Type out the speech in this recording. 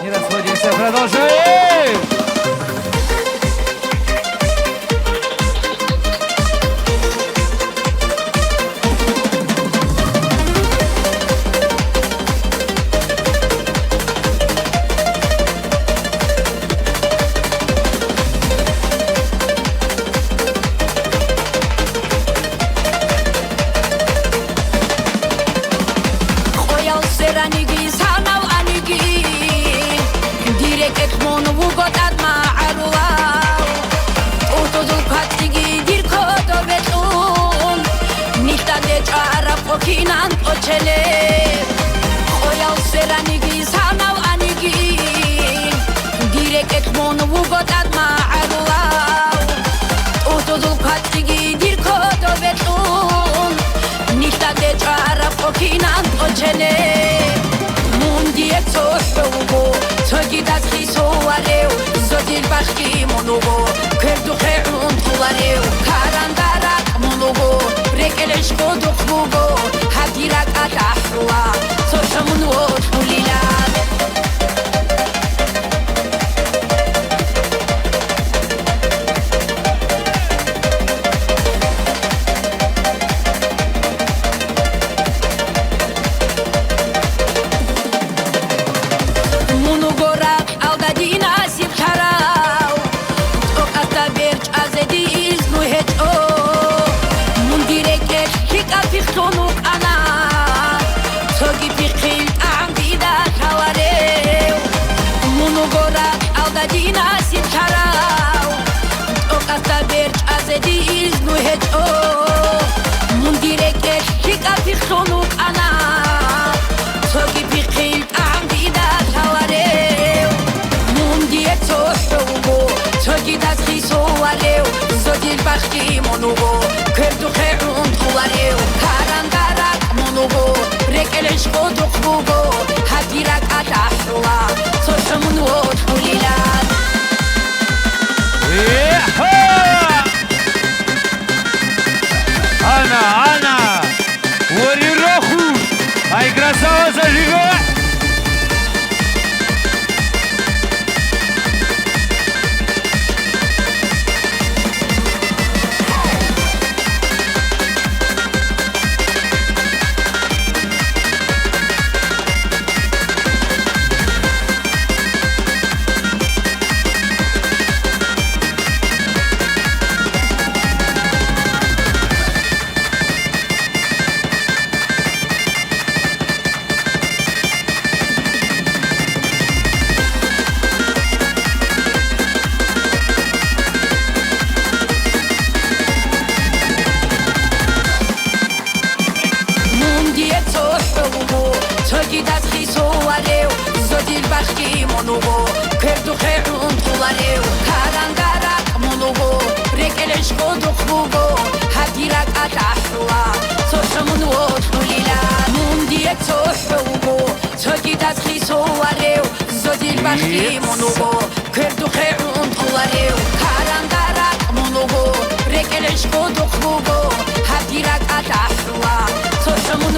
Не расходимся, продолжаем! Kinan ochele khoyal seranigi sanav anigi direk ekmon vugotat ma'arwa utodul katigi dirko do betun nishta de chara kinan ochele mundi etsoshbo togi das khisoareu zodil bakhki monogo kerdu khaun tulareu karandara monogo rekelesh kodukhugo hadirak atahwa sochamun ulilad munugora aldadina sibtarau okata berch azedi iznu heto mundireke Fichtonuk ana Togi pikhil ambida kawareu Munugora aldadina sitkarau Okasta berch azedi iznu heto Mundireke shika fichtonuk ana Togi pikhil ambida kawareu Mundiek toshugo Togi das khisoareu Zodil bakhti monugo Kerdu kheun tulareu Karandarak monugo Rekelesh kodukhugo Hadirak atahwa Soshamun ulilad Ana Wari rohu Ай, красава зажигай! Zodil bakhti monugo Kerdu kheun tulareu Karandarak monugo Rekelesh kodukhugo Hadirak atahwa Soshamun ulilad Mundiek toshugo Togidat khisoareu Zodil bakhti monugo Kerdu kheun tulareu Karandarak monugo Rekelesh kodukhugo Hadirak atahwa Soshamun